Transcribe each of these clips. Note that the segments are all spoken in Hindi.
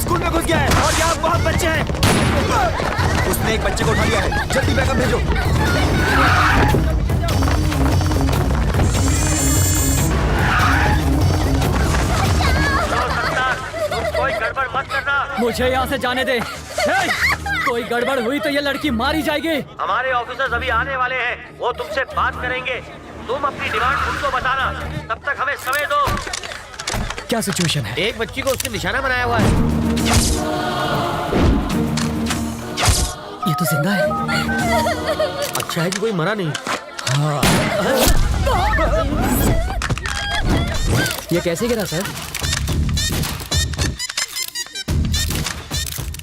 स्कूल में घुस गया है और यहाँ बहुत बच्चे हैं। उसने एक बच्चे को उठा लिया है, जल्दी बैकअप भेजो। कोई गड़बड़ मत करना। मुझे यहाँ से जाने दे। कोई गड़बड़ हुई तो ये लड़की मारी जाएगी। हमारे ऑफिसर्स अभी आने वाले हैं, वो तुमसे बात करेंगे। तुम अपनी डिमांड उनको बताना, तब तक हमें समय दो। क्या सिचुएशन है? एक बच्ची को उसने निशाना बनाया हुआ है। ये तो जिंदा है। अच्छा है कि कोई मरा नहीं। हाँ। ये कैसे गिरा सर?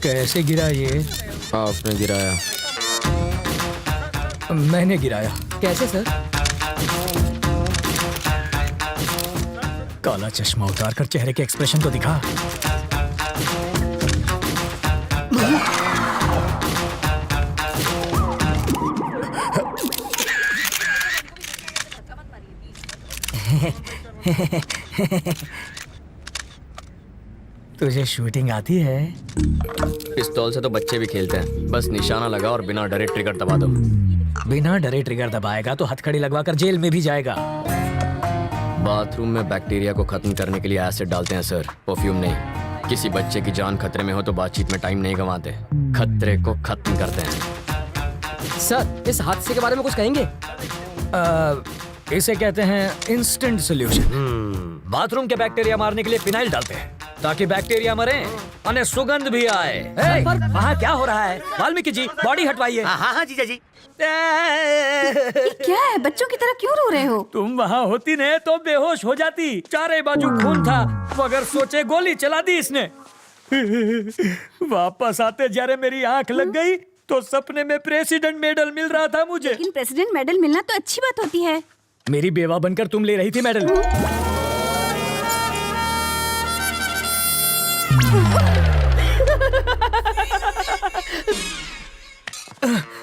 कैसे गिरा ये? आपने गिराया। मैंने गिराया। कैसे सर? काला चश्मा उतार कर चेहरे के एक्सप्रेशन तो दिखा। तुझे शूटिंग आती है? पिस्तौल से तो बच्चे भी खेलते हैं, बस निशाना लगा और बिना डरे ट्रिगर दबा दो। बिना डरे ट्रिगर दबाएगा तो हथकड़ी लगवाकर जेल में भी जाएगा। बाथरूम में बैक्टीरिया को खत्म करने के लिए एसिड डालते हैं सर, परफ्यूम नहीं। किसी बच्चे की जान खतरे में हो तो बातचीत में टाइम नहीं गंवाते, खतरे को खत्म करते हैं। सर, इस हादसे के बारे में कुछ कहेंगे? इसे कहते हैं इंस्टेंट सॉल्यूशन। बाथरूम के बैक्टीरिया मारने के लिए फिनाइल डालते हैं ताकि बैक्टीरिया मरे और सुगंध भी आए। पर वहाँ क्या हो रहा है? वाल्मीकि जी, बॉडी हटवाइए। हाँ जीजा जी। क्या है? बच्चों की तरह क्यों रो रहे हो? तुम वहाँ होती न तो बेहोश हो जाती। चारे बाजू खून था, मगर सोचे गोली चला दी इसने। वापस आते जरा मेरी आंख लग गई तो सपने में प्रेसिडेंट मेडल मिल रहा था मुझे। लेकिन प्रेसिडेंट मेडल मिलना तो अच्छी बात होती है। मेरी बेवा बनकर तुम ले रही थी मेडल।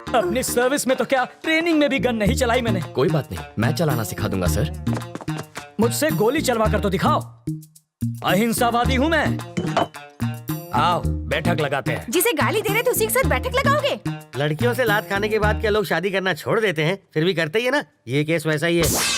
अपनी सर्विस में तो क्या, ट्रेनिंग में भी गन नहीं चलाई मैंने। कोई बात नहीं, मैं चलाना सिखा दूंगा सर। मुझसे गोली चलवा कर तो दिखाओ। अहिंसावादी हूँ मैं। आओ बैठक लगाते हैं। जिसे गाली दे रहे थे उसी के साथ बैठक लगाओगे? लड़कियों से लात खाने के बाद क्या लोग शादी करना छोड़ देते हैं? फिर भी करते ही है ना। ये केस वैसा ही है।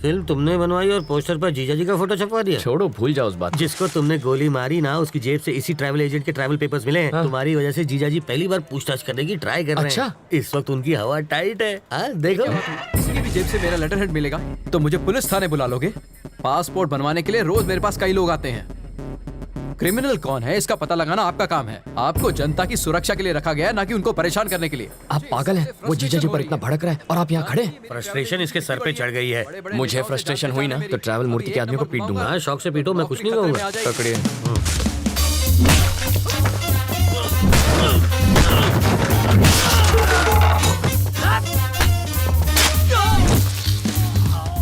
फिल्म तुमने बनवाई और पोस्टर पर जीजा जी का फोटो छपवा दिया। छोड़ो, भूल जाओ उस बात। जिसको तुमने गोली मारी ना, उसकी जेब से इसी ट्रैवल एजेंट के ट्रैवल पेपर्स मिले हैं। तुम्हारी वजह से जीजा जी पहली बार पूछताछ करने की ट्राई कर रहे हैं। इस वक्त उनकी हवा टाइट है। देखो, किसी की भी जेब से मेरा लेटर हेड मिलेगा तो मुझे पुलिस थाने बुला लोगे? पासपोर्ट बनवाने के लिए रोज मेरे पास कई लोग आते हैं। क्रिमिनल कौन है इसका पता लगाना आपका काम है। आपको जनता की सुरक्षा के लिए रखा गया है, ना कि उनको परेशान करने के लिए। आप पागल हैं? वो जीजा जी पर इतना भड़क रहा है और आप यहाँ खड़े। फ्रस्ट्रेशन इसके सर पे चढ़ गई है। मुझे फ्रस्ट्रेशन हुई ना तो ट्रैवल मूर्ति के आदमी को पीट दूंगा। शौक से पीटो, मैं कुछ नहीं कहूँगा। पकड़िए।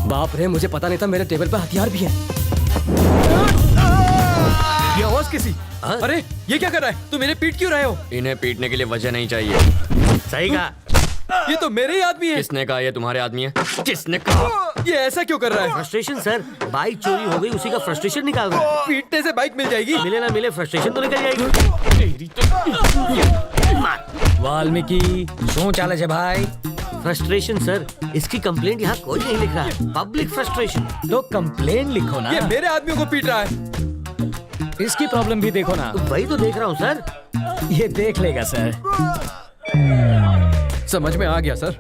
बाप रे, मुझे पता नहीं था मेरे टेबल पर हथियार भी है। ये आवाज किसी? अरे ये क्या कर रहा है? तुम मेरे पीट क्यों रहे हो? इन्हें पीटने के लिए वजह नहीं चाहिए। सही कहा। ये तो मेरे ही आदमी है। किसने कहा ये तुम्हारे आदमी है? किसने कहा? ये ऐसा क्यों कर रहा है? फ्रस्ट्रेशन सर, बाइक चोरी हो गई, उसी का फ्रस्ट्रेशन निकाल रहा है। पीटने से बाइक मिल जाएगी? मिले ना मिले, फ्रस्ट्रेशन तो निकल जाएगी। वाल्मीकि शो चाले छे भाई? फ्रस्ट्रेशन सर, इसकी कंप्लेंट यहाँ कोई नहीं लिख रहा है। Public frustration. तो कंप्लेन लिखो ना। ये मेरे आदमियों को पीट रहा है। इसकी प्रॉब्लम भी देखो ना। तो वही तो देख रहा हूँ सर। ये देख लेगा सर। समझ में आ गया सर,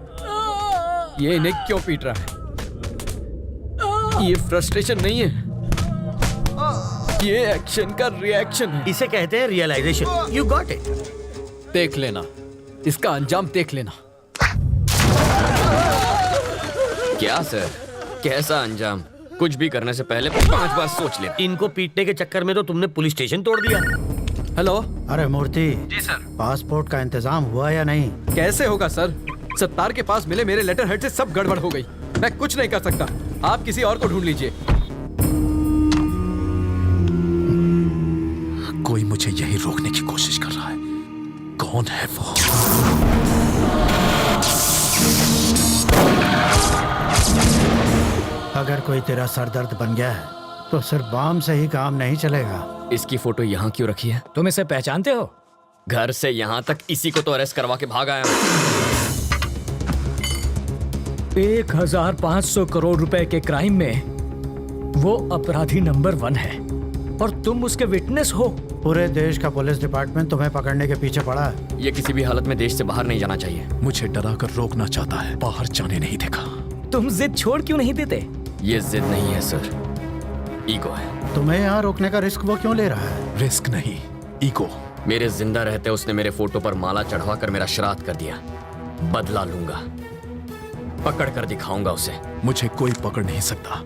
ये इन्हें क्यों पीट रहा है। ये फ्रस्ट्रेशन नहीं है, ये एक्शन का रिएक्शन है। इसे कहते हैं रियलाइजेशन। You got it. देख लेना, इसका अंजाम देख लेना। क्या सर, कैसा अंजाम? कुछ भी करने से पहले 5 बार सोच ले। इनको पीटने के चक्कर में तो तुमने पुलिस स्टेशन तोड़ दिया। हेलो। अरे मूर्ति जी सर। पासपोर्ट का इंतजाम हुआ या नहीं? कैसे होगा सर, सत्तार के पास मिले मेरे लेटर हेड से सब गड़बड़ हो गई। मैं कुछ नहीं कर सकता। आप किसी और को ढूंढ लीजिए। कोई मुझे यही रोकने की कोशिश कर रहा है। कौन है वो? अगर कोई तेरा सरदर्द बन गया है तो सिर्फ बाम से ही काम नहीं चलेगा। इसकी फोटो यहाँ क्यों रखी है? तुम इसे पहचानते हो? घर से यहाँ तक इसी को तो अरेस्ट करवा के भाग आया हूँ। 1500 करोड़ रुपए के क्राइम में वो अपराधी नंबर 1 है और तुम उसके विटनेस हो। पूरे देश का पुलिस डिपार्टमेंट तुम्हें पकड़ने के पीछे पड़ा है। ये किसी भी हालत में देश से बाहर नहीं जाना चाहिए। मुझे डरा कर रोकना चाहता है, बाहर जाने नहीं देगा। तुम जिद छोड़ क्यों नहीं देते? ये जिद नहीं है सर, ईगो है। तुम्हें यहाँ रोकने का रिस्क वो क्यों ले रहा है? रिस्क नहीं, ईगो। मेरे जिंदा रहते उसने मेरे फोटो पर माला चढ़वा कर मेरा श्राद्ध कर दिया। बदला लूंगा, पकड़ कर दिखाऊंगा उसे। मुझे कोई पकड़ नहीं सकता।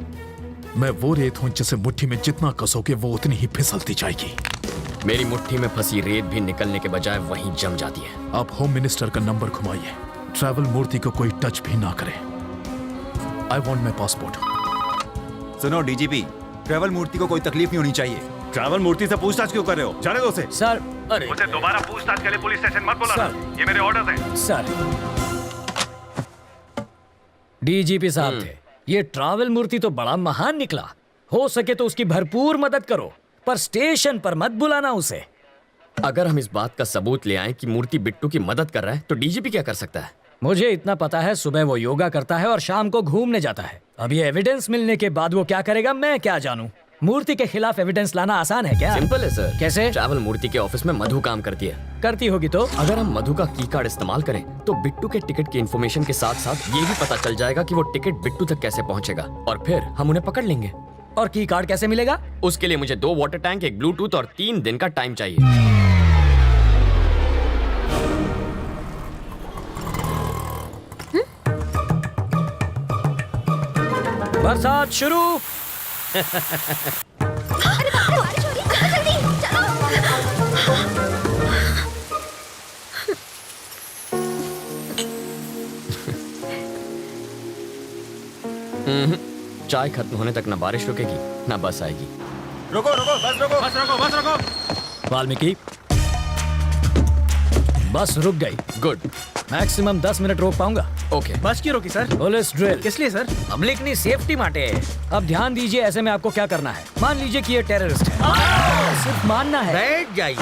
मैं वो रेत हूं जिसे मुट्ठी में जितना कसोगे वो उतनी ही फिसलती जाएगी। मेरी मुट्ठी में फंसी रेत भी निकलने के बजाय वहीं जम जाती है। आप होम मिनिस्टर का नंबर घुमाइए। ट्रैवल मूर्ति को कोई टच भी ना करे। I want my passport. सुनो डीजीपी, ट्रैवल मूर्ति को कोई तकलीफ नहीं होनी चाहिए। ट्रैवल मूर्ति से पूछताछ क्यों कर रहे हो? जाने दो उसे। सर, अरे मुझे दोबारा पूछताछ के लिए पुलिस स्टेशन मत बुलाना। ये मेरे ऑर्डर्स हैं। सर, डीजीपी साहब थे। ये ट्रैवल मूर्ति तो बड़ा महान निकला। हो सके तो उसकी भरपूर मदद करो, पर स्टेशन पर मत बुलाना उसे। अगर हम इस बात का सबूत ले आए कि मूर्ति बिट्टू की मदद कर रहा है तो डीजीपी क्या कर सकता है? मुझे इतना पता है, सुबह वो योगा करता है और शाम को घूमने जाता है। अब ये एविडेंस मिलने के बाद वो क्या करेगा मैं क्या जानूं? मूर्ति के खिलाफ एविडेंस लाना आसान है क्या? सिंपल है सर। कैसे? ट्रैवल मूर्ति के ऑफिस में मधु काम करती है। करती होगी तो? अगर हम मधु का की कार्ड इस्तेमाल करें तो बिट्टू के टिकट की इन्फॉर्मेशन के साथ साथ ये भी पता चल जाएगा कि वो टिकट बिट्टू तक कैसे पहुंचेगा और फिर हम उन्हें पकड़ लेंगे। और की कार्ड कैसे मिलेगा? उसके लिए मुझे 2 वाटर टैंक, एक ब्लूटूथ और 3 दिन का टाइम चाहिए। बरसात शुरू। चाय खत्म होने तक ना बारिश रुकेगी ना बस आएगी। रुको रुको, बस रुको, बस रुको, बस रुको। वाल्मीकि, बस रुक गई। गुड। मैक्सिमम 10 मिनट रोक पाऊंगा। ओके। बस क्यों रोकी सर? Police drill. किस लिए सर? पब्लिक की सेफ्टी माटे। अब ध्यान दीजिए, ऐसे में आपको क्या करना है। मान लीजिए कि ये टेररिस्ट है, सिर्फ मानना है। बैठ जाइए।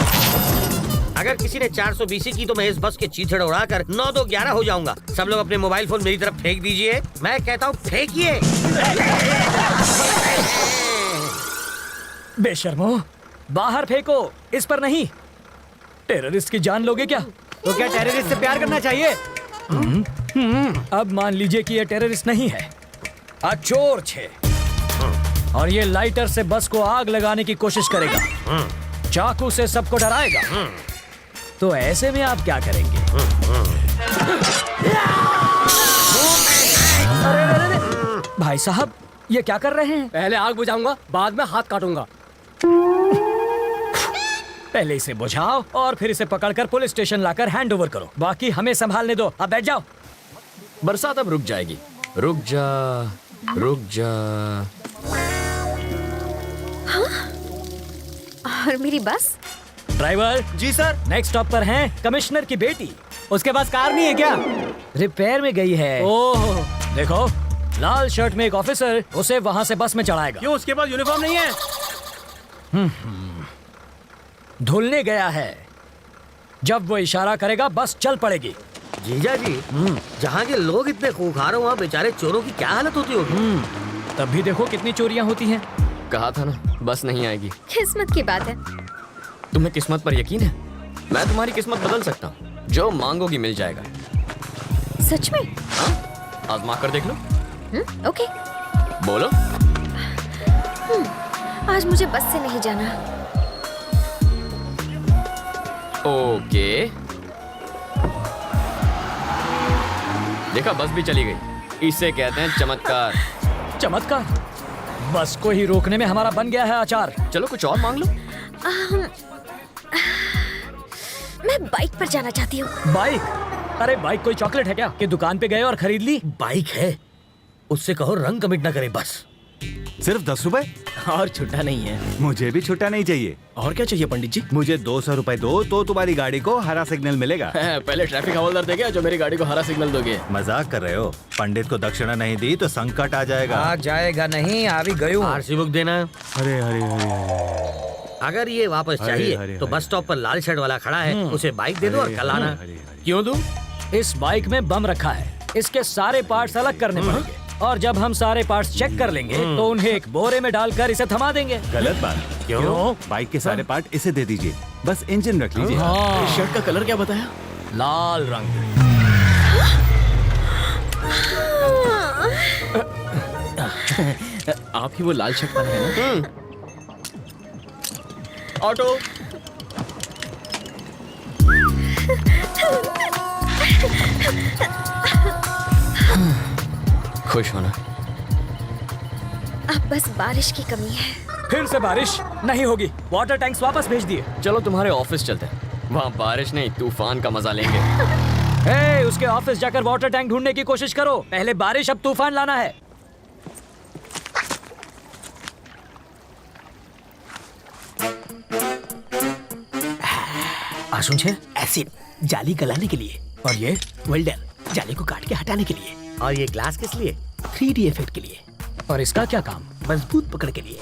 अगर किसी ने 420 की तो मैं इस बस के चीथड़े उड़ाकर 9-2-11 हो जाऊंगा। सब लोग अपने मोबाइल फोन मेरी तरफ फेंक दीजिए। मैं कहता हूँ फेंकिए। बेशर्मो, बाहर फेंको, इस पर नहीं। टेररिस्ट की जान लोगे क्या? तो क्या टेररिस्ट से प्यार करना चाहिए? अब मान लीजिए कि ये टेररिस्ट नहीं है, चोर छे, और ये लाइटर से बस को आग लगाने की कोशिश करेगा, चाकू से सबको डराएगा। तो ऐसे में आप क्या करेंगे? अरे, भाई साहब ये क्या कर रहे हैं? पहले आग बुझाऊंगा, बाद में हाथ काटूंगा। पहले इसे बुझाओ और फिर इसे पकड़कर पुलिस स्टेशन लाकर हैंड ओवर करो। बाकी हमें संभालने दो। अब बैठ जाओ। बरसात अब रुक जाएगी। रुक जा, रुक जा। और मेरी बस? ड्राइवर जी सर। नेक्स्ट स्टॉप पर हैं कमिश्नर की बेटी। उसके पास कार नहीं है क्या? रिपेयर में गई है। ओह, देखो लाल शर्ट में एक ऑफिसर उसे वहां से बस में चढ़ाएगा। क्यों, उसके पास यूनिफॉर्म नहीं है? धुलने गया है। जब वो इशारा करेगा बस चल पड़ेगी। जीजा जी, जहाँ के लोग इतने खूंखार हो वहाँ बेचारे चोरों की क्या हालत होती होगी? तब भी देखो कितनी चोरियां होती हैं। कहा था ना बस नहीं आएगी। किस्मत की बात है। तुम्हें किस्मत पर यकीन है? मैं तुम्हारी किस्मत बदल सकता हूँ। जो मांगोगी मिल जाएगा। सच में? हाँ? आजमा कर देख लो। ओके। बोलो। आज मुझे बस से नहीं जाना। ओके। देखा, बस भी चली गई। इसे कहते हैं चमत्कार। चमत्कार? बस को ही रोकने में हमारा बन गया है अचार। चलो कुछ और मांग लो। मैं बाइक पर जाना चाहती हूँ। बाइक? अरे बाइक कोई चॉकलेट है क्या कि दुकान पे गए और खरीद ली? बाइक है उससे कहो रंग कमिट ना करे बस। सिर्फ 10 रुपए? और छुट्टा नहीं है। मुझे भी छुट्टा नहीं चाहिए। और क्या चाहिए पंडित जी? मुझे 200 रुपए दो तो तुम्हारी गाड़ी को हरा सिग्नल मिलेगा। पहले ट्रैफिक हवलदार देगा जो मेरी गाड़ी को हरा सिग्नल दोगे। मजाक कर रहे हो? पंडित को दक्षिणा नहीं दी तो संकट आ जाएगा। आ जाएगा नहीं, आ भी गयो। आरसी बुक देना। अरे अरे अरे अगर ये वापस चाहिए अरे, तो अरे। बस स्टॉप पर लाल शर्ट वाला खड़ा है, उसे बाइक दे दो और कल आना। क्यों दूं? इस बाइक में बम रखा है, इसके सारे पार्ट्स अलग करने पड़ेंगे और जब हम सारे पार्ट्स चेक कर लेंगे तो उन्हें एक बोरे में डालकर इसे थमा देंगे। गलत बात। क्यों? बाइक के सारे पार्ट इसे दे दीजिए, बस इंजन रख लीजिए। शर्ट का कलर क्या बताया? लाल रंग। आप ही वो लाल शर्ट पहने हैं ना? ऑटो। खुश होना। अब बस बारिश की कमी है। फिर से बारिश नहीं होगी, वाटर टैंक्स वापस भेज दिए। चलो तुम्हारे ऑफिस चलते हैं, वहाँ बारिश नहीं तूफान का मजा लेंगे। हे, उसके ऑफिस जाकर वाटर टैंक ढूंढने की कोशिश करो। पहले बारिश, अब तूफान लाना है। आशुन छे एसिड जाली गलाने के लिए, और ये वेल्डर जाली को काट के हटाने के लिए, और ये ग्लास किस लिए? 3D इफेक्ट के लिए, और इसका क्या काम? मजबूत पकड़ के लिए।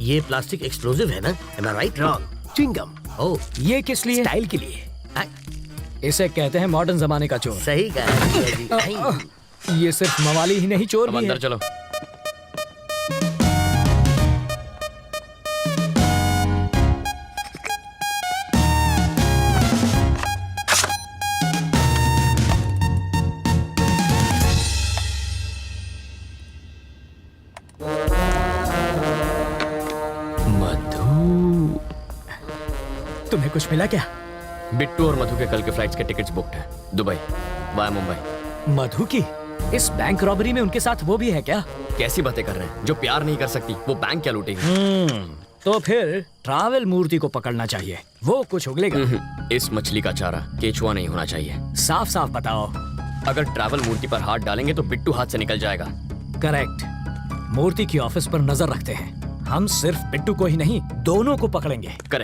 ये प्लास्टिक एक्सप्लोसिव है ना? Am I right? Wrong. Chewing gum. Oh, ये किस लिए? स्टाइल के लिए। इसे कहते हैं मॉडर्न जमाने का चोर। सही कहा। ये सिर्फ मवाली ही नहीं, चोर अब भी अंदर है। चलो। मधु, तुम्हें कुछ मिला क्या? बिट्टू और मधु के कल के फ्लाइट्स के टिकट्स बुकड हैं, दुबई वाया मुंबई। मधु की इस बैंक रॉबरी में उनके साथ वो भी है क्या? कैसी बातें कर रहे हैं? जो प्यार नहीं कर सकती वो बैंक क्या लूटेगी? तो फिर ट्रैवल मूर्ति को पकड़ना चाहिए, वो कुछ उगलेगा। इस मछली का चारा केचुआ नहीं होना चाहिए। साफ साफ बताओ। अगर ट्रैवल मूर्ति पर हाथ डालेंगे तो बिट्टू हाथ से निकल जाएगा। करेक्ट। मूर्ति की ऑफिस पर नजर रखते हैं। हम सिर्फ बिट्टू को ही नहीं, दोनों को पकड़ेंगे। करेक्ट।